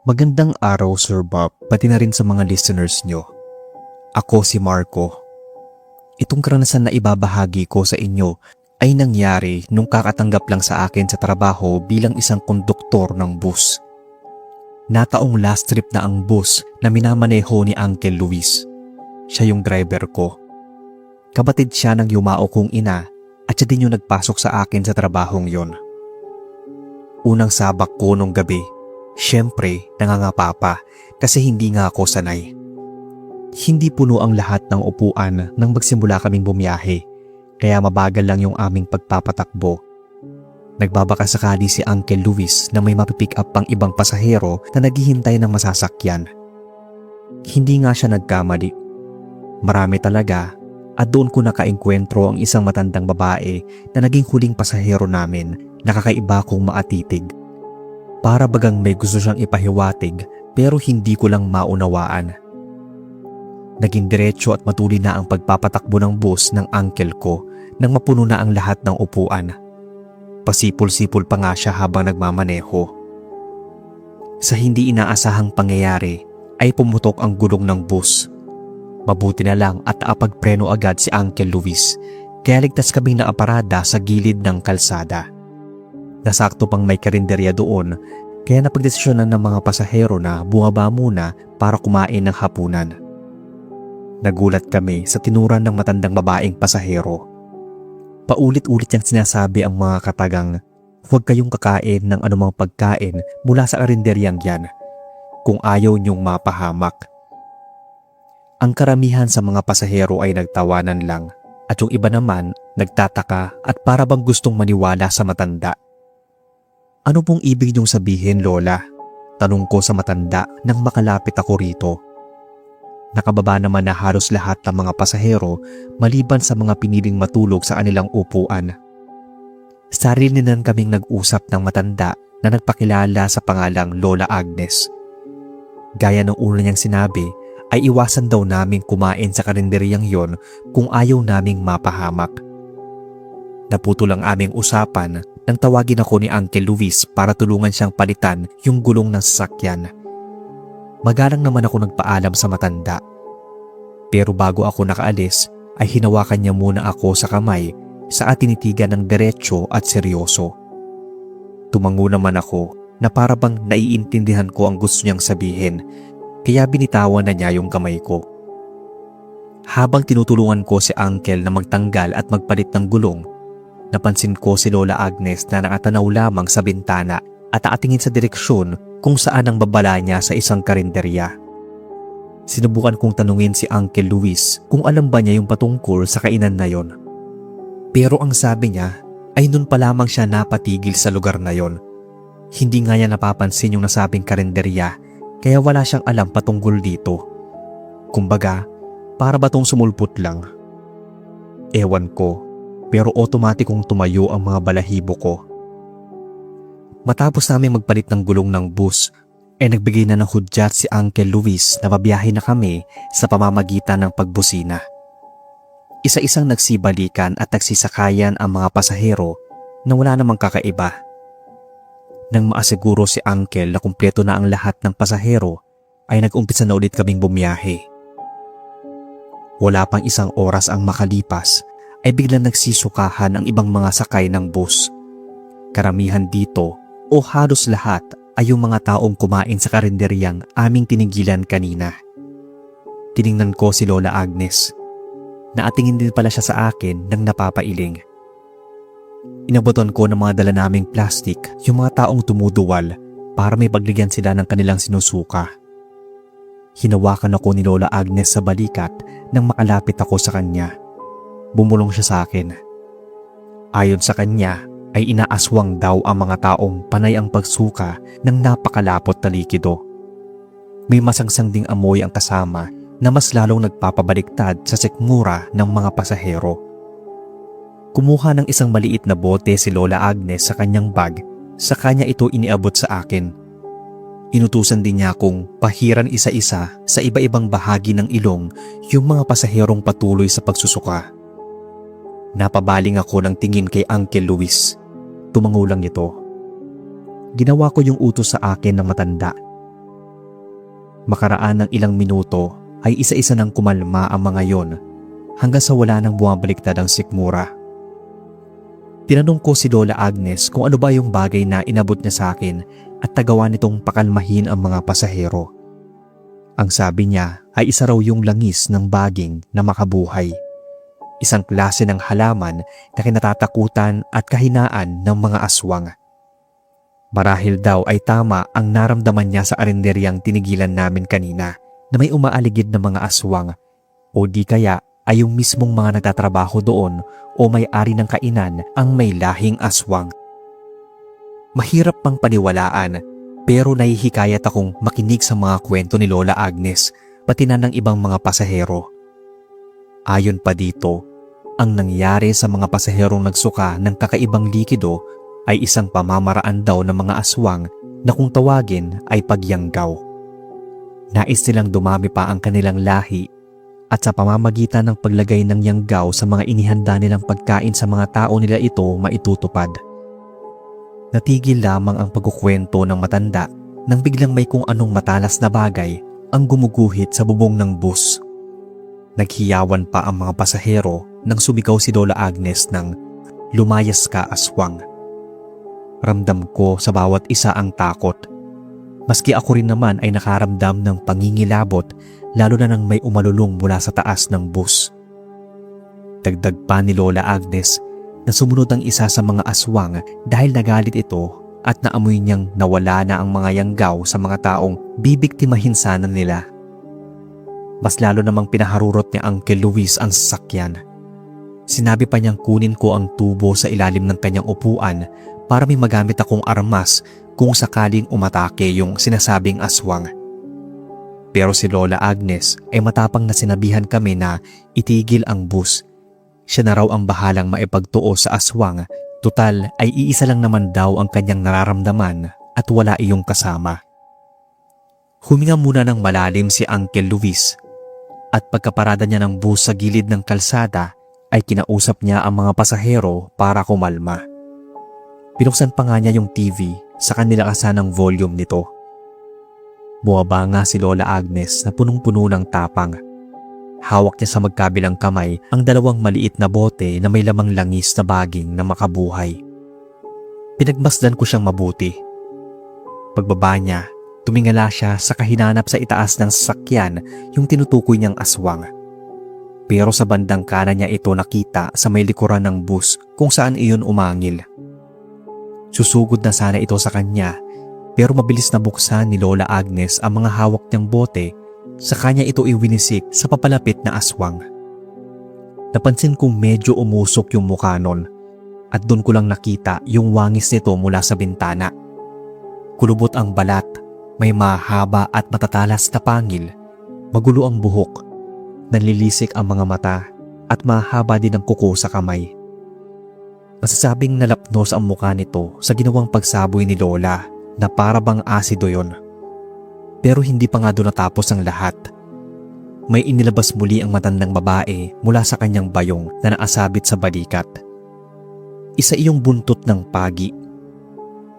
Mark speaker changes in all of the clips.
Speaker 1: Magandang araw Sir Bob, pati na rin sa mga listeners nyo. Ako si Marco. Itong karanasan na ibabahagi ko sa inyo ay nangyari nung kakatanggap lang sa akin sa trabaho bilang isang konduktor ng bus. Nataong last trip na ang bus na minamaneho ni Uncle Luis. Siya yung driver ko. Kapatid siya ng yumao kong ina at siya din yung nagpasok sa akin sa trabahong yon. Unang sabak ko nung gabi, syempre nangangapa pa kasi hindi nga ako sanay. Hindi puno ang lahat ng upuan nang magsimula kaming bumiyahe, kaya mabagal lang yung aming pagpapatakbo. Nagbabaka sakali si Uncle Luis na may mapipick up pang ibang pasahero na naghihintay ng masasakyan. Hindi nga siya nagkamali. Marami talaga at doon ko nakaengkwentro ang isang matandang babae na naging huling pasahero namin na kakaiba kong maatitig. Para bagang may gusto siyang ipahiwatig pero hindi ko lang maunawaan. Naging diretso at matuloy na ang pagpapatakbo ng bus ng uncle ko nang mapuno na ang lahat ng upuan. Pasipol-sipol pa nga siya habang nagmamaneho. Sa hindi inaasahang pangyayari ay pumutok ang gulong ng bus. Mabuti na lang at nakapagpreno agad si Uncle Luis kaya ligtas kaming nakaparada sa gilid ng kalsada. Nasakto pang may karinderya doon kaya napagdesisyonan ng mga pasahero na bumaba muna para kumain ng hapunan. Nagulat kami sa tinuran ng matandang babaeng pasahero. Paulit-ulit niyang sinasabi ang mga katagang, "Huwag kayong kakain ng anumang pagkain mula sa karinderyang yan kung ayaw niyong mapahamak." Ang karamihan sa mga pasahero ay nagtawanan lang at yung iba naman nagtataka at para bang gustong maniwala sa matanda. "Ano pong ibig niyong sabihin, Lola?" Tanong ko sa matanda nang makalapit ako rito. Nakababa naman na halos lahat ng mga pasahero maliban sa mga piniling matulog sa kanilang upuan. Sarili ninan kaming nag-usap ng matanda na nagpakilala sa pangalang Lola Agnes. Gaya ng una niyang sinabi ay iwasan daw naming kumain sa karinderyang yon kung ayaw naming mapahamak. Naputol ang aming usapan nang tawagin ako ni Uncle Luis para tulungan siyang palitan yung gulong ng sasakyan. Magalang naman ako nagpaalam sa matanda. Pero bago ako nakaalis ay hinawakan niya muna ako sa kamay sa tinitigan ng diretso at seryoso. Tumango naman ako na para bang naiintindihan ko ang gusto niyang sabihin kaya binitawan na niya yung kamay ko. Habang tinutulungan ko si Uncle na magtanggal at magpalit ng gulong, napansin ko si Lola Agnes na nakatanaw lamang sa bintana at nakatingin sa direksyon kung saan ang babala niya sa isang karinderya. Sinubukan kong tanungin si Uncle Luis kung alam ba niya yung patungkol sa kainan na yon. Pero ang sabi niya ay nun pa lamang siya napatigil sa lugar na yon. Hindi nga niya napapansin yung nasabing karinderya kaya wala siyang alam patungkol dito. Kumbaga, para ba tong sumulpot lang? Ewan ko, pero otomatikong tumayo ang mga balahibo ko. Matapos namin magpalit ng gulong ng bus, nagbigay na ng hudyat si Uncle Luis na mabiyahe na kami sa pamamagitan ng pagbusina. Isa-isang nagsibalikan at nagsisakayan ang mga pasahero na wala namang kakaiba. Nang maasiguro si Uncle na kumpleto na ang lahat ng pasahero, ay nag-umpisa na ulit kaming bumiyahe. Wala pang isang oras ang makalipas, ay biglang nagsisukahan ang ibang mga sakay ng bus. Karamihan dito o halos lahat ay yung mga taong kumain sa karinderyang aming tinigilan kanina. Tiningnan ko si Lola Agnes. Naatingin din pala siya sa akin nang napapailing. Inabutan ko ng mga dala naming plastic yung mga taong tumuduwal para may paglagyan sila ng kanilang sinusuka. Hinawakan ako ni Lola Agnes sa balikat nang makalapit ako sa kanya. Bumulong siya sa akin. Ayon sa kanya ay inaaswang daw ang mga taong panay ang pagsuka ng napakalapot na likido. May masangsang ding amoy ang kasama na mas lalong nagpapabaliktad sa sikmura ng mga pasahero. Kumuha ng isang maliit na bote si Lola Agnes sa kanyang bag, sa kanya ito iniabot sa akin. Inutusan din niya akong pahiran isa-isa sa iba-ibang bahagi ng ilong yung mga pasaherong patuloy sa pagsusuka. Napabaling ako ng tingin kay Uncle Luis. Tumango lang ito. Ginawa ko yung utos sa akin ng matanda. Makaraan ng ilang minuto ay isa-isa nang kumalma ang mga yon hanggang sa wala nang bumabaliktad ang sikmura. Tinanong ko si Lola Agnes kung ano ba yung bagay na inabot niya sa akin at tagawa nitong pakalmahin ang mga pasahero. Ang sabi niya ay isa raw yung langis ng baging na makabuhay. Isang klase ng halaman na kinatatakutan at kahinaan ng mga aswang. Marahil daw ay tama ang naramdaman niya sa arenderyang tinigilan namin kanina na may umaaligid na mga aswang o di kaya ay yung mismong mga nagtatrabaho doon o may-ari ng kainan ang may lahing aswang. Mahirap pang paniwalaan pero nahihikayat akong makinig sa mga kwento ni Lola Agnes pati na ng ibang mga pasahero. Ayon pa dito, ang nangyari sa mga pasaherong nagsuka ng kakaibang likido ay isang pamamaraan daw ng mga aswang na kung tawagin ay pagyanggaw. Nais nilang dumami pa ang kanilang lahi at sa pamamagitan ng paglagay ng yanggaw sa mga inihanda nilang pagkain sa mga tao nila ito maitutupad. Natigil lamang ang pagkukwento ng matanda nang biglang may kung anong matalas na bagay ang gumuguhit sa bubong ng bus. Naghiyawan pa ang mga pasahero nang sumigaw si Lola Agnes ng "Lumayas ka, aswang." Ramdam ko sa bawat isa ang takot. Maski ako rin naman ay nakaramdam ng pangingilabot lalo na nang may umalulong mula sa taas ng bus. Dagdag pa ni Lola Agnes na sumunod ang isa sa mga aswang dahil nagalit ito at naamoy niyang nawala na ang mga yanggaw sa mga taong bibiktimahin sana nila. Mas lalo namang pinaharurot ni Uncle Luis ang sasakyan. Sinabi pa niyang kunin ko ang tubo sa ilalim ng kanyang upuan para may magamit akong armas kung sakaling umatake yung sinasabing aswang. Pero si Lola Agnes ay matapang na sinabihan kami na itigil ang bus. Siya na raw ang bahalang maipagtuo sa aswang, tutal ay iisa lang naman daw ang kanyang nararamdaman at wala iyong kasama. Huminga muna ng malalim si Uncle Luis at pagkaparada niya ng bus sa gilid ng kalsada ay kinausap niya ang mga pasahero para kumalma. Pinuksan pa nga niya yung TV sa kanilakasan ng volume nito. Buwaba nga si Lola Agnes na punong-puno ng tapang. Hawak niya sa magkabilang kamay ang dalawang maliit na bote na may lamang langis na baging na makabuhay. Pinagmasdan ko siyang mabuti. Pagbaba niya, tumingala siya sa kahinanap sa itaas ng sasakyan yung tinutukoy niyang aswang. Pero sa bandang kanan niya ito nakita sa may likuran ng bus kung saan iyon umangil. Susugod na sana ito sa kanya pero mabilis na buksan ni Lola Agnes ang mga hawak niyang bote sa kanya ito iwinisik sa papalapit na aswang. Napansin kong medyo umusok yung mukha nun at doon ko lang nakita yung wangis nito mula sa bintana. Kulubot ang balat, may mahaba at matatalas na pangil, magulo ang buhok, nanlilisik ang mga mata at mahaba din ang kuko sa kamay. Masasabing nalapnos ang mukha nito sa ginawang pagsaboy ni Lola na para bang asido yon. Pero hindi pa nga doon natapos ang lahat. May inilabas muli ang matandang babae mula sa kanyang bayong na naasabit sa balikat. Isa iyong buntot ng pagi.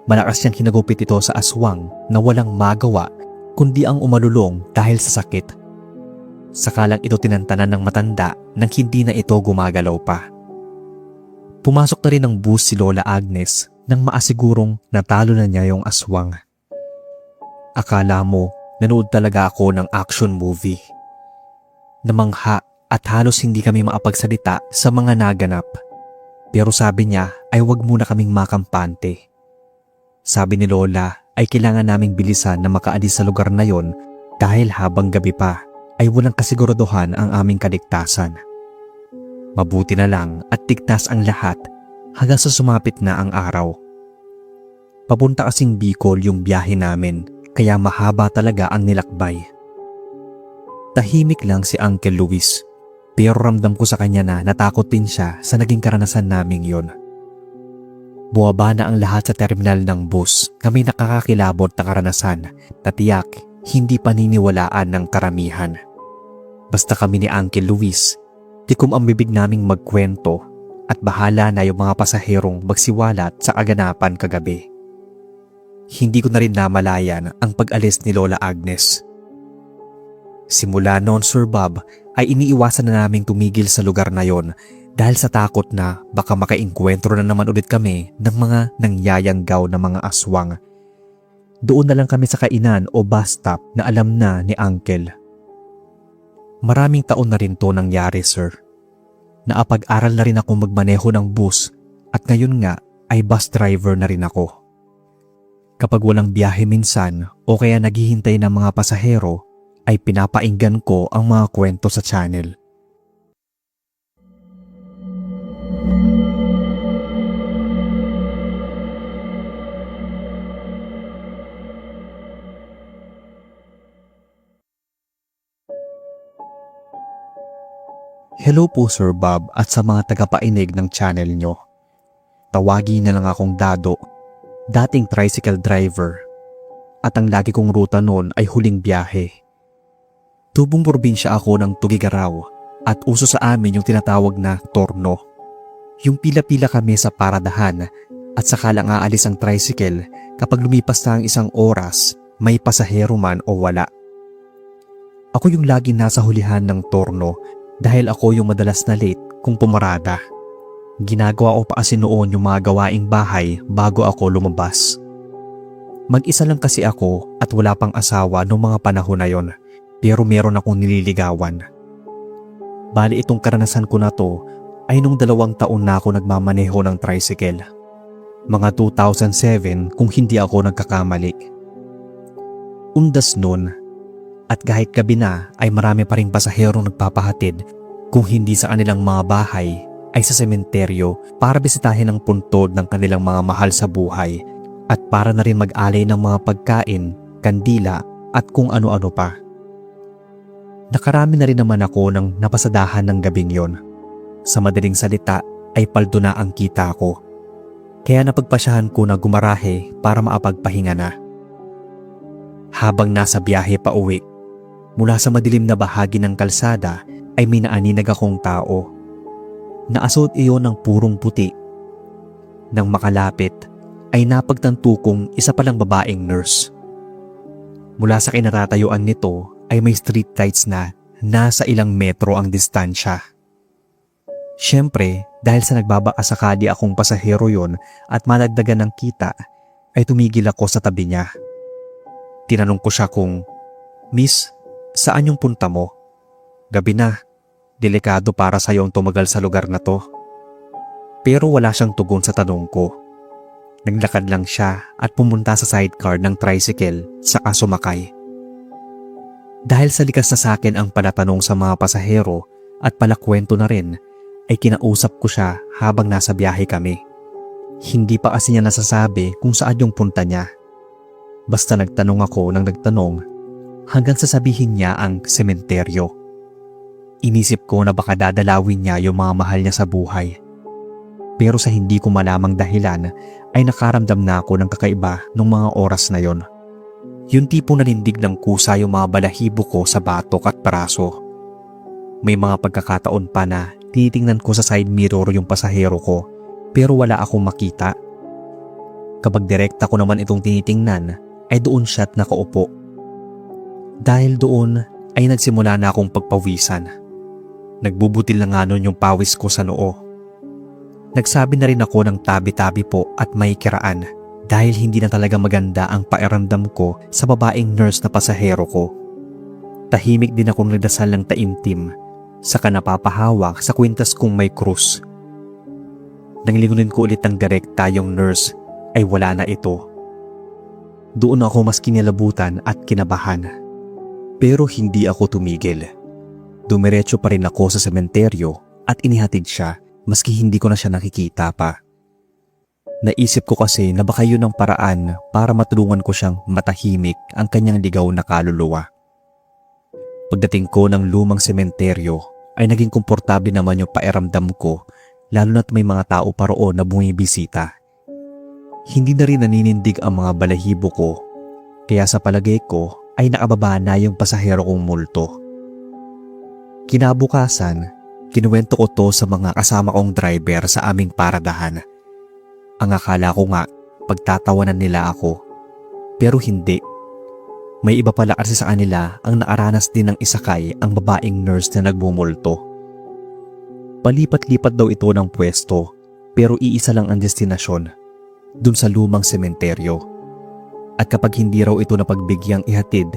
Speaker 1: Malakas niyang hinagupit ito sa aswang na walang magawa kundi ang umalulong dahil sa sakit. Sakalang ito tinantanan ng matanda nang hindi na ito gumagalaw pa. Pumasok na rin ng bus si Lola Agnes nang maasigurong natalo na niya yung aswang. Akala mo nanood talaga ako ng action movie. Namangha at halos hindi kami maapagsalita sa mga naganap. Pero sabi niya ay wag muna kaming makampante. Sabi ni Lola ay kailangan naming bilisan na makaalis sa lugar na yon dahil habang gabi pa ay walang kasiguraduhan ang aming kaligtasan. Mabuti na lang at tigtas ang lahat hanggang sa sumapit na ang araw. Papunta kasing Bicol yung biyahe namin kaya mahaba talaga ang nilakbay. Tahimik lang si Uncle Luis pero ramdam ko sa kanya na natakot din siya sa naging karanasan naming yon. Buwaba na ang lahat sa terminal ng bus na may nakakakilabot na karanasan na tiyak hindi paniniwalaan ng karamihan. Basta kami ni Uncle Luis, tikom ang bibig naming magkwento at bahala na yung mga pasaherong magsiwalat sa kaganapan kagabi. Hindi ko na rin namalayan ang pag-alis ni Lola Agnes. Simula noon, Sir Bob, ay iniiwasan na naming tumigil sa lugar na yon dahil sa takot na baka makaengkwentro na naman ulit kami ng mga nangyayanggaw na mga aswang. Doon na lang kami sa kainan o bus stop na alam na ni Uncle. Maraming taon na rin to nangyari, sir. Naapag-aral na rin ako magmaneho ng bus at ngayon nga ay bus driver na rin ako. Kapag walang biyahe minsan o kaya naghihintay ng mga pasahero, ay pinapainggan ko ang mga kwento sa channel. Hello po Sir Bob at sa mga tagapainig ng channel nyo. Tawagin na lang akong Dado, dating tricycle driver, at ang lagi kong ruta noon ay huling biyahe. Tubong probinsya ako ng Tugigaraw at uso sa amin yung tinatawag na torno. Yung pila-pila kami sa paradahan at saka lang aalis ang tricycle kapag lumipas na ang isang oras, may pasahero man o wala. Ako yung lagi nasa hulihan ng torno dahil ako yung madalas na late kung pumarada. Ginagawa ko pa kasi noon yung mga gawaing bahay bago ako lumabas. Mag-isa lang kasi ako at wala pang asawa noong mga panahon na yon, pero meron akong nililigawan. Bali itong karanasan ko na to ay nung 2 taon na ako nagmamaneho ng tricycle. Mga 2007 kung hindi ako nagkakamali. Undas nun, at kahit gabi na ay marami pa ring pasaherong nagpapahatid kung hindi sa kanilang mga bahay ay sa sementeryo para bisitahin ang puntod ng kanilang mga mahal sa buhay at para na rin mag-alay ng mga pagkain, kandila at kung ano-ano pa. Nakarami na rin naman ako ng napasadahan ng gabing yon. Sa madaling salita ay paldo na ang kita ko. Kaya napagpasyahan ko na gumarahe para maapagpahinga na. Habang nasa biyahe pa uwi, mula sa madilim na bahagi ng kalsada ay may naaninag akong tao. Naasuot iyon ng purong puti. Nang makalapit ay napagtanto kong isa palang babaeng nurse. Mula sa kinatatayuan nito ay may street lights na nasa ilang metro ang distansya. Siyempre, dahil sa nagbabakasakali akong pasahero yon at malagdagan ng kita, ay tumigil ako sa tabi niya. Tinanong ko siya kung, "Miss, saan yung punta mo? Gabi na, delikado para sa'yo ang tumagal sa lugar na to." Pero wala siyang tugon sa tanong ko. Naglakad lang siya at pumunta sa sidecar ng tricycle saka sumakay. Dahil sa likas na sakin ang palatanong sa mga pasahero at palakwento na rin, ay kinausap ko siya habang nasa biyahe kami. Hindi pa kasi niya nasasabi kung saan yung punta niya. Basta nagtanong ako ng nagtanong hanggang sasabihin niya ang sementeryo. Inisip ko na baka dadalawin niya yung mga mahal niya sa buhay. Pero sa hindi ko malamang dahilan ay nakaramdam na ako ng kakaiba nung mga oras na yon. Yung tipo nanindig ng kusa yung mga balahibo ko sa batok at braso. May mga pagkakataon pa na tinitingnan ko sa side mirror yung pasahero ko pero wala akong makita. Kapag direkta ko naman itong tinitingnan ay doon siya't nakaupo. Dahil doon ay nagsimula na akong pagpawisan. Nagbubutil na nga nun yung pawis ko sa noo. Nagsabi na rin ako ng tabi-tabi po at may kiraan dahil hindi na talaga maganda ang pakiramdam ko sa babaeng nurse na pasahero ko. Tahimik din akong nagdasal ng taimtim, saka napapahawak sa kwintas kong may krus. Nang lingunin ko ulit ng direkta yung nurse ay wala na ito. Doon ako mas kinilabutan at kinabahan. Pero hindi ako tumigil. Dumiretso pa rin ako sa sementeryo at inihatid siya maski hindi ko na siya nakikita pa. Naisip ko kasi na baka yun ang paraan para matulungan ko siyang matahimik ang kanyang ligaw na kaluluwa. Pagdating ko ng lumang sementeryo ay naging komportable naman yung pakiramdam ko lalo na't may mga tao pa roon na bumibisita. Hindi na rin naninindig ang mga balahibo ko kaya sa palagay ko ay nakababa na yung pasahero kong multo. Kinabukasan, kinuwento ko to sa mga kasama kong driver sa aming paradahan. Ang akala ko nga pagtatawanan nila ako, pero hindi. May iba pala kasi sa kanila ang naaranas din ng isakay ang babaeng nurse na nagbumulto. Palipat-lipat daw ito ng pwesto pero iisa lang ang destinasyon, dun sa lumang sementeryo. At kapag hindi raw ito napagbigyang ihatid,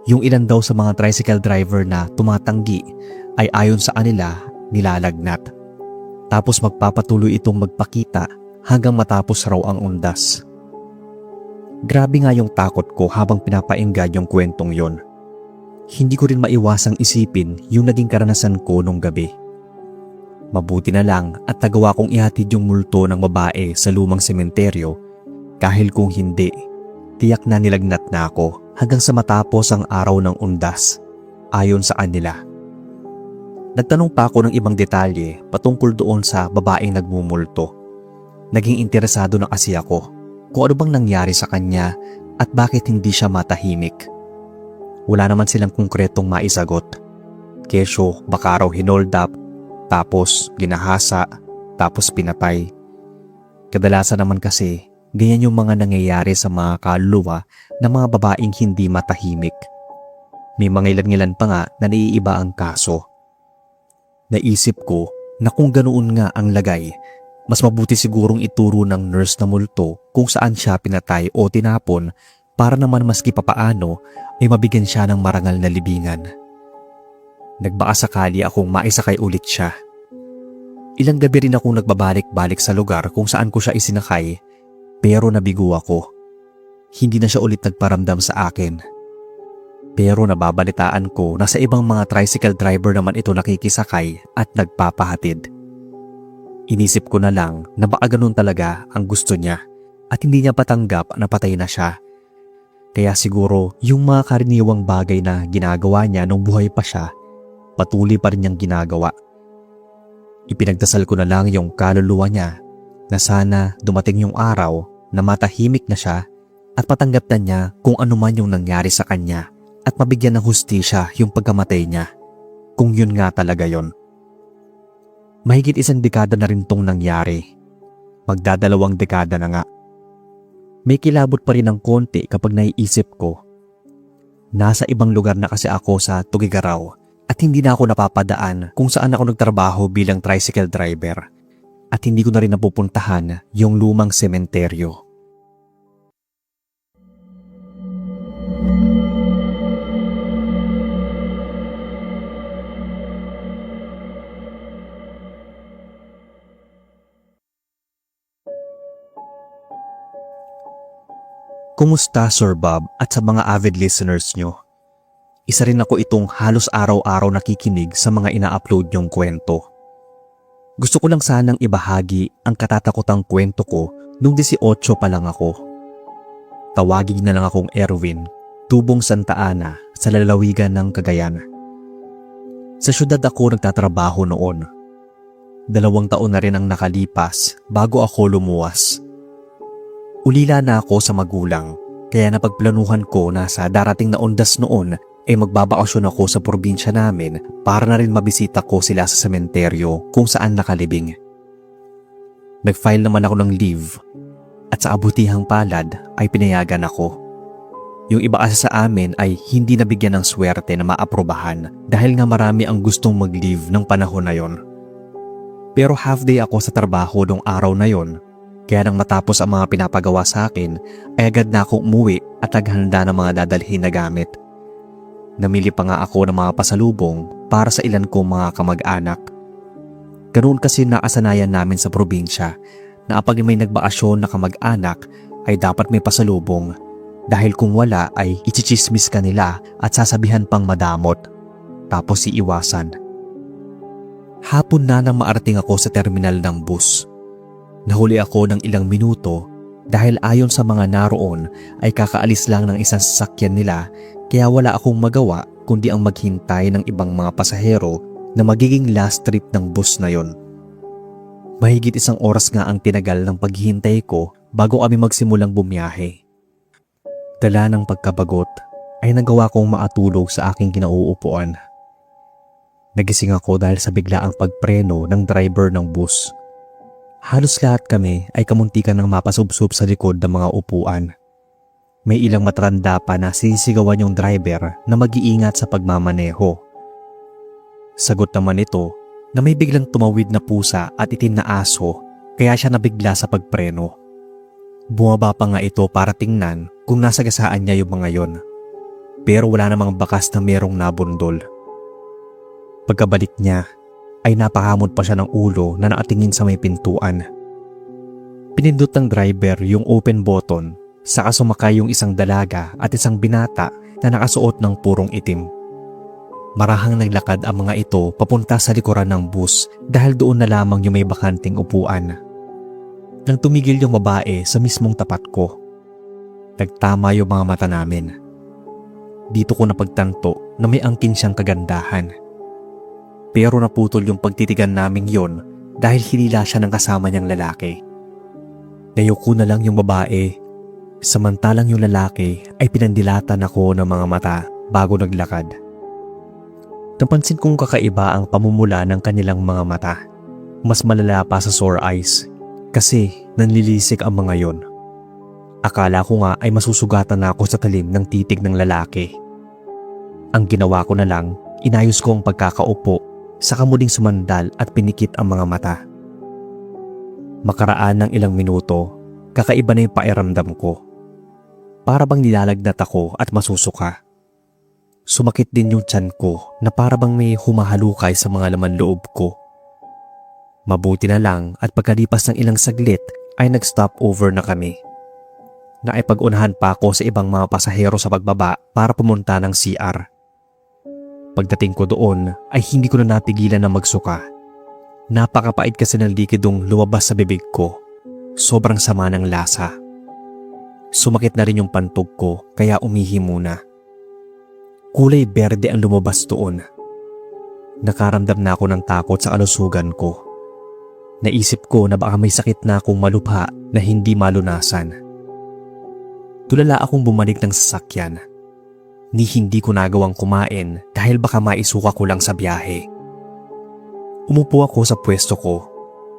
Speaker 1: yung ilan daw sa mga tricycle driver na tumatanggi ay ayon sa kanila nilalagnat. Tapos magpapatuloy itong magpakita hanggang matapos raw ang undas. Grabe nga yung takot ko habang pinapainggan yung kwentong yon. Hindi ko rin maiwasang isipin yung naging karanasan ko nung gabi. Mabuti na lang at nagawa kong ihatid yung multo ng babae sa lumang sementeryo dahil kung hindi, tiyak na nilagnat na ako hanggang sa matapos ang araw ng undas, ayon sa kanila. Nagtanong pa ako ng ibang detalye patungkol doon sa babaeng nagmumulto. Naging interesado na kasi ako kung ano bang nangyari sa kanya at bakit hindi siya matahimik. Wala naman silang konkretong maisagot. Kesyo baka raw hinold up, tapos ginahasa, tapos pinatay. Kadalasan naman kasi ganyan yung mga nangyayari sa mga kaluluwa ng mga babaeng hindi matahimik. May mga ilan-ilan pa nga na naiiba ang kaso. Naisip ko na kung ganoon nga ang lagay, mas mabuti sigurong ituro ng nurse na multo kung saan siya pinatay o tinapon para naman maski papaano ay mabigyan siya ng marangal na libingan. Nagbaka sakali akong maisakay ulit siya. Ilang gabi rin akong nagbabalik-balik sa lugar kung saan ko siya isinakay pero nabigo ako. Hindi na siya ulit nagparamdam sa akin. Pero nababalitaan ko na sa ibang mga tricycle driver naman ito nakikisakay at nagpapahatid. Inisip ko na lang na baka ganun talaga ang gusto niya at hindi niya patanggap na patay na siya. Kaya siguro yung mga karaniwang bagay na ginagawa niya nung buhay pa siya, patuloy pa rin niyang ginagawa. Ipinagdasal ko na lang yung kaluluwa niya na sana dumating yung araw na matahimik na siya at patanggap na niya kung ano man yung nangyari sa kanya at mabigyan ng hustisya yung pagkamatay niya, kung yun nga talaga yon. Mahigit 1 dekada na rin tong nangyari. Magdadalawang dekada na nga. May kilabot pa rin ng konti kapag naiisip ko. Nasa ibang lugar na kasi ako sa Tugigaraw at hindi na ako napapadaan kung saan ako nagtrabaho bilang tricycle driver at hindi ko na rin napupuntahan yung lumang sementeryo. Kumusta Sir Bob at sa mga avid listeners nyo? Isa rin ako itong halos araw-araw nakikinig sa mga ina-upload nyong kwento. Gusto ko lang sanang ibahagi ang katatakotang kwento ko nung 18 pa lang ako. Tawagin na lang akong Erwin, tubong Santa Ana sa lalawigan ng Cagayan. Sa syudad ako nagtatrabaho noon. 2 taon na rin ang nakalipas bago ako lumuwas. Ulila na ako sa magulang, kaya napagplanuhan ko na sa darating na undas noon ay magbabakasyon ako sa probinsya namin para na rin mabisita ko sila sa sementeryo kung saan nakalibing. Nag-file naman ako ng leave at sa abutihang palad ay pinayagan ako. Yung iba kasi sa amin ay hindi nabigyan ng swerte na maaprobahan dahil nga marami ang gustong mag-leave ng panahon na yon. Pero half day ako sa trabaho nung araw na yon. Kaya nang matapos ang mga pinapagawa sa akin, ay agad na akong umuwi at naghanda ng mga dadalhin na gamit. Namili pa nga ako ng mga pasalubong para sa ilan kong mga kamag-anak. Ganoon kasi nakasanayan namin sa probinsya na kapag may nagbakasyon na kamag-anak ay dapat may pasalubong dahil kung wala ay ichichismis ka nila at sasabihan pang madamot tapos iiwasan. Hapon na nang maarating ako sa terminal ng bus. Nahuli ako ng ilang minuto dahil ayon sa mga naroon ay kakaalis lang ng isang sasakyan nila kaya wala akong magawa kundi ang maghintay ng ibang mga pasahero na magiging last trip ng bus na yon. Mahigit 1 oras nga ang tinagal ng paghihintay ko bago kami magsimulang bumiyahe. Dala ng pagkabagot ay nagawa kong makatulog sa aking kinauupuan. Nagising ako dahil sa biglaang pagpreno ng driver ng bus. Halos lahat kami ay kamuntikan ng mapasubsob sa likod ng mga upuan. May ilang matatanda pa na sinisigawan yung driver na mag-iingat sa pagmamaneho. Sagot naman ito na may biglang tumawid na pusa at itim na aso kaya siya nabigla sa pagpreno. Bumaba pa nga ito para tingnan kung nasagasaan niya yung mga yon. Pero wala namang bakas na merong nabundol. Pagkabalik niya ay napakamot pa siya ng ulo na nakatingin sa may pintuan. Pinindot ng driver yung open button, saka sumakay yung isang dalaga at isang binata na nakasuot ng purong itim. Marahang naglakad ang mga ito papunta sa likuran ng bus dahil doon na lamang yung may bakanting upuan. Nang tumigil yung babae sa mismong tapat ko, nagtama yung mga mata namin. Dito ko napagtanto na may angkin siyang kagandahan. Pero naputol yung pagtitigan naming yon dahil hinila siya ng kasama niyang lalaki. Nayuko na lang yung babae, samantalang yung lalaki ay pinandilatan ako ng mga mata bago naglakad. Napansin kong kakaiba ang pamumula ng kanilang mga mata. Mas malala pa sa sore eyes kasi nanlilisik ang mga yon. Akala ko nga ay masusugatan na ako sa talim ng titig ng lalaki. Ang ginawa ko na lang, inayos ko ang pagkakaupo, saka muling sumandal at pinikit ang mga mata. Makaraan ng ilang minuto, kakaiba na yung pakiramdam ko. Para bang nilalagnat ako at masusuka. Sumakit din yung tiyan ko na para bang may humahalukay sa mga laman loob ko. Mabuti na lang at pagkalipas ng ilang saglit ay nag-stop over na kami. Naipag-unahan pa ako sa ibang mga pasahero sa pagbaba para pumunta ng CR. Pagdating ko doon ay hindi ko na napigilan na magsuka. Napakapait kasi ng likidong lumabas sa bibig ko. Sobrang sama ng lasa. Sumakit na rin yung pantog ko kaya umihi muna. Kulay berde ang lumabas doon. Nakaramdam na ako ng takot sa kalusugan ko. Naisip ko na baka may sakit na akong malubha na hindi malunasan. Tulala akong bumalik ng sasakyan. Ni hindi ko nagawang kumain dahil baka maisuka ko lang sa biyahe. Umupo ako sa pwesto ko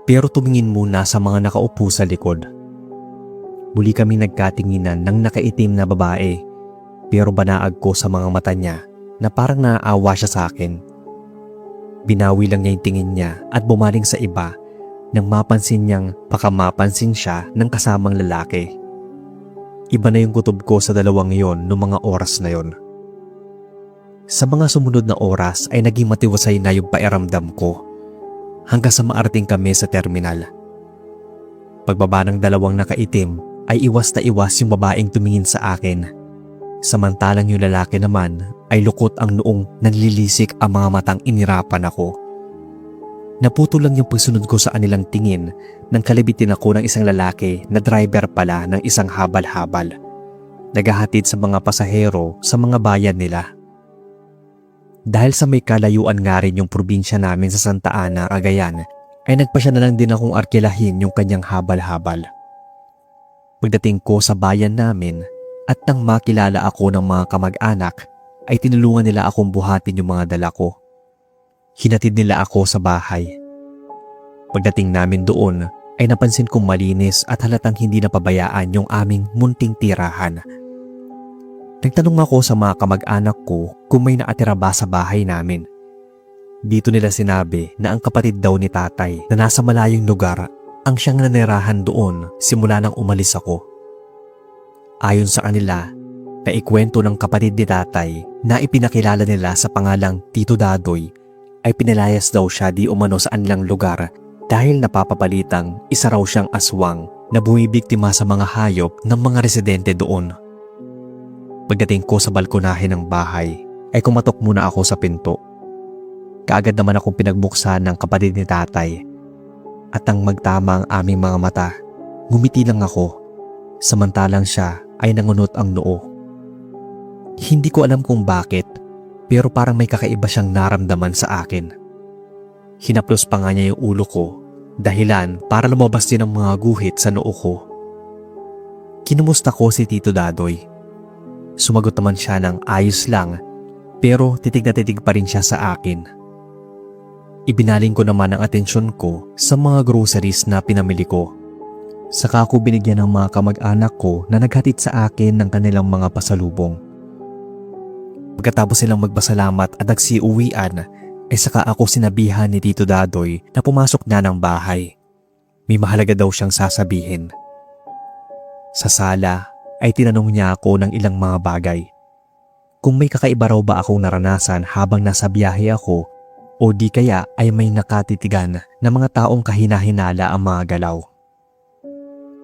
Speaker 1: pero tumingin muna sa mga nakaupo sa likod. Muli kami nagkatinginan ng nakaitim na babae pero banaag ko sa mga mata niya na parang naaawa siya sa akin. Binawi lang niya yung tingin niya at bumaling sa iba nang mapansin niyang baka mapansin siya ng kasamang lalaki. Iba na yung kutob ko sa dalawang yon noong mga oras na yon. Sa mga sumunod na oras ay naging matiwasay na yung pakiramdam ko hanggang sa maarating kami sa terminal. Pagbaba ng dalawang nakaitim ay iwas na iwas yung babaeng tumingin sa akin. Samantalang yung lalaki naman ay lukot ang noong nanlilisik ang mga matang inirapan ako. Naputo lang yung pagsunod ko sa kanilang tingin nang kalibitin ako ng isang lalaki na driver pala ng isang habal-habal. Naghahatid sa mga pasahero sa mga bayan nila. Dahil sa may kalayuan nga rin yung probinsya namin sa Santa Ana, Cagayan, ay nagpasya na lang din akong arkilahin yung kanyang habal-habal. Pagdating ko sa bayan namin at nang makilala ako ng mga kamag-anak, ay tinulungan nila akong buhatin yung mga dala ko. Hinatid nila ako sa bahay. Pagdating namin doon ay napansin kong malinis at halatang hindi napabayaan yung aming munting tirahan. Nagtanong ako sa mga kamag-anak ko kung may nakatira ba sa bahay namin. Dito nila sinabi na ang kapatid daw ni tatay na nasa malayong lugar ang siyang nanirahan doon simula nang umalis ako. Ayon sa kanila, naikwento ng kapatid ni tatay na ipinakilala nila sa pangalang Tito Dadoy ay pinalayas daw siya di umano sa anilang lugar dahil napapabalitang isa raw siyang aswang na bumibiktima sa mga hayop ng mga residente doon. Pagdating ko sa balkonahe ng bahay ay kumatok muna ako sa pinto. Kaagad naman akong pinagbuksan ng kapatid ni tatay at ang magtama ang aming mga mata, ngumiti lang ako samantalang siya ay nangunot ang noo. Hindi ko alam kung bakit pero parang may kakaiba siyang naramdaman sa akin. Hinaplos pa nga niya yung ulo ko dahilan para lumabas din ang mga guhit sa noo ko. Kinumusta ko si Tito Dadoy. Sumagot naman siya ng ayos lang pero titig na titig pa rin siya sa akin. Ibinaling ko naman ang atensyon ko sa mga groceries na pinamili ko. Saka ako binigyan ng mga kamag-anak ko na naghatid sa akin ng kanilang mga pasalubong. Pagkatapos silang magpasalamat at nagsiuwian, ay saka ako sinabihan ni Tito Dadoy na pumasok na ng bahay. May mahalaga daw siyang sasabihin. Sa sala ay tinanong niya ako ng ilang mga bagay. Kung may kakaiba raw ba akong naranasan habang nasa biyahe ako o di kaya ay may nakatitigan na mga taong kahina-hinala ang mga galaw.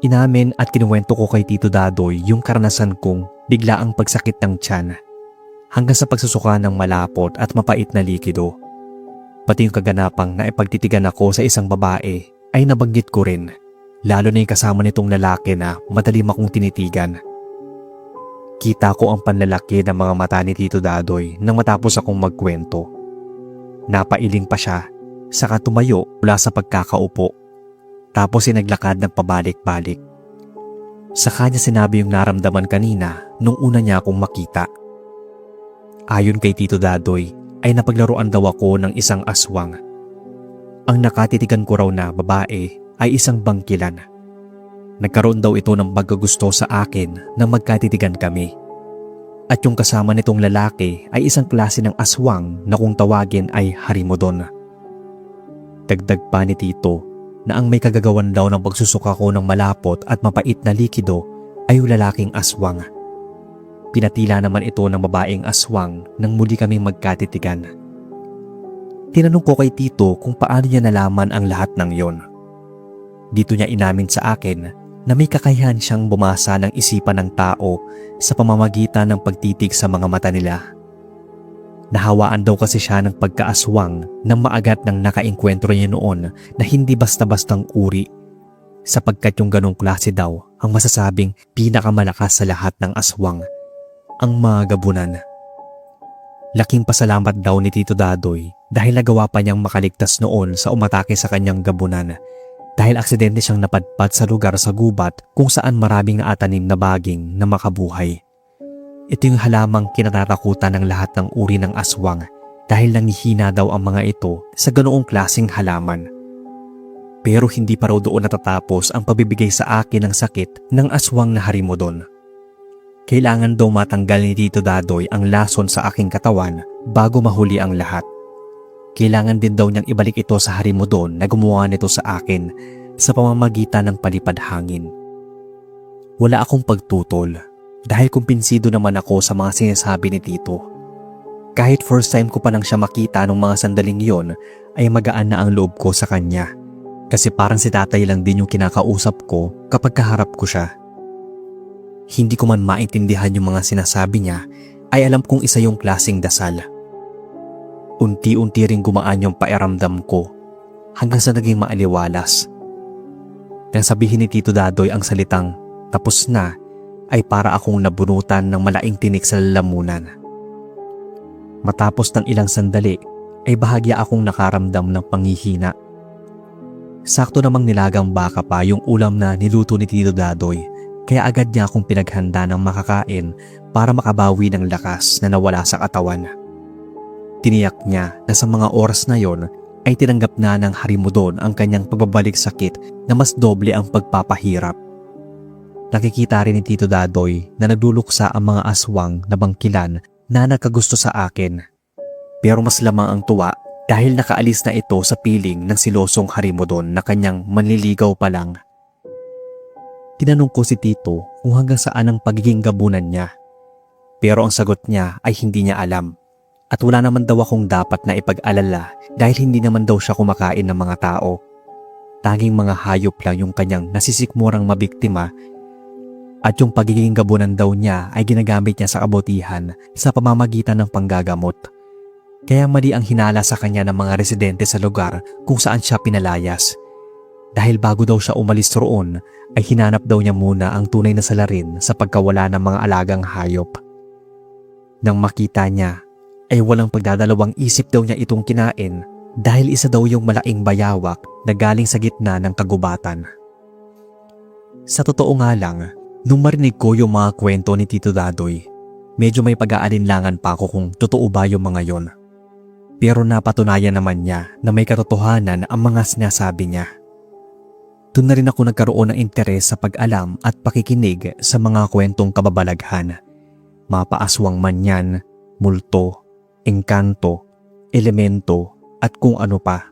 Speaker 1: Inamin at kinuwento ko kay Tito Dadoy yung karanasan kong biglaang pagsakit ng tiyan hanggang sa pagsusuka ng malapot at mapait na likido. Pati yung kaganapang na ipagtitigan ako sa isang babae ay nabanggit ko rin, lalo na yung kasama nitong lalaki na madalim akong tinitigan. Kita ko ang panlalaki ng mga mata ni Tito Dadoy nang matapos akong magkwento. Napailing pa siya, saka tumayo mula sa pagkakaupo. Tapos naglakad ng pabalik-balik. Sa kanya sinabi yung naramdaman kanina nung una niya akong makita. Ayon kay Tito Dadoy ay napaglaruan daw ako ng isang aswang. Ang nakatitigan ko raw na babae ay isang bangkilan. Nagkaroon daw ito ng pagkagusto sa akin nang magkatitigan kami. At yung kasama nitong lalaki ay isang klase ng aswang na kung tawagin ay harimodon. Dagdag pa ni Tito na ang may kagagawan daw ng pagsusuka ko ng malapot at mapait na likido ay yung lalaking aswang. Pinatila naman ito ng babaeng aswang nang muli kaming magkatitigan. Tinanong ko kay Tito kung paano niya nalaman ang lahat ng yon. Dito niya inamin sa akin na may kakayahan siyang bumasa ng isipan ng tao sa pamamagitan ng pagtitig sa mga mata nila. Nahawaan daw kasi siya ng pagkaaswang nang maagat ng nakaengkwentro niya noon na hindi basta-bastang uri, sapagkat yung ganong klase daw ang masasabing pinakamalakas sa lahat ng aswang, ang mga gabunan. Laking pasalamat daw ni Tito Dadoy dahil nagawa pa niyang makaligtas noon sa umatake sa kanyang gabunan dahil aksidente siyang napadpad sa lugar sa gubat kung saan maraming naatanim na baging na makabuhay. Ito yung halamang kinatatakutan ng lahat ng uri ng aswang dahil nangihina daw ang mga ito sa ganoong klaseng halaman. Pero hindi pa raw doon natatapos ang pabibigay sa akin ng sakit ng aswang na harimodon. Kailangan daw matanggal ni Tito Dadoy ang lason sa aking katawan bago mahuli ang lahat. Kailangan din daw niyang ibalik ito sa harimodon na gumawa nito sa akin sa pamamagitan ng palipad hangin. Wala akong pagtutol dahil kumpinsido naman ako sa mga sinasabi ni Tito. Kahit first time ko pa lang siya makita nung mga sandaling yon ay magaan na ang loob ko sa kanya kasi parang si tatay lang din yung kinakausap ko kapag kaharap ko siya. Hindi ko man maintindihan yung mga sinasabi niya ay alam kong isa yung klaseng dasal. Unti-unti ring gumaan yung pairamdam ko hanggang sa naging maaliwalas. Nang sabihin ni Tito Dadoy ang salitang tapos na ay para akong nabunutan ng malaking tinik sa lalamunan. Matapos ng ilang sandali ay bahagya akong nakaramdam ng panghihina. Sakto namang nilagang baka pa yung ulam na niluto ni Tito Dadoy kaya agad niya akong pinaghanda ng makakain para makabawi ng lakas na nawala sa katawan. Tiniyak niya na sa mga oras na yon ay tinanggap na ng harimodon ang kanyang pagbabalik sakit na mas doble ang pagpapahirap. Nakikita rin ni Tito Dadoy na nagluluksa ang mga aswang na bangkilan na nagkagusto sa akin. Pero mas lamang ang tuwa dahil nakaalis na ito sa piling ng silosong harimodon na kanyang manliligaw pa lang. Tinanong ko si Tito kung hanggang saan ang pagiging gabunan niya. Pero ang sagot niya ay hindi niya alam. At wala naman daw akong dapat na ipag-alala dahil hindi naman daw siya kumakain ng mga tao. Tanging mga hayop lang yung kanyang nasisikmurang mabiktima. At yung pagiging gabunan daw niya ay ginagamit niya sa kabutihan sa pamamagitan ng panggagamot. Kaya mali ang hinala sa kanya ng mga residente sa lugar kung saan siya pinalayas. Dahil bago daw siya umalis roon ay hinanap daw niya muna ang tunay na salarin sa pagkawala ng mga alagang hayop. Nang makita niya ay walang pagdadalawang isip daw niya itong kinain dahil isa daw yung malaking bayawak na galing sa gitna ng kagubatan. Sa totoo nga lang, nung marinig ko yung mga kwento ni Tito Dadoy, medyo may pag-aalinlangan pa ako kung totoo ba yung mga yon. Pero napatunayan naman niya na may katotohanan ang mga sinasabi niya. Doon na rin ako nagkaroon ng interes sa pag-alam at pakikinig sa mga kwentong kababalaghan. Mapaaswang man yan, multo, engkanto, elemento at kung ano pa.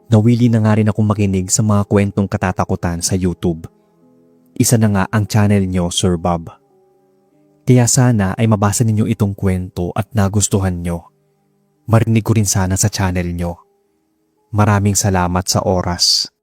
Speaker 1: Nawili na nga rin akong makinig sa mga kwentong katatakutan sa YouTube. Isa na nga ang channel nyo, Sir Bob. Kaya sana ay mabasa ninyo itong kwento at nagustuhan nyo. Marinig ko rin sana sa channel nyo. Maraming salamat sa oras.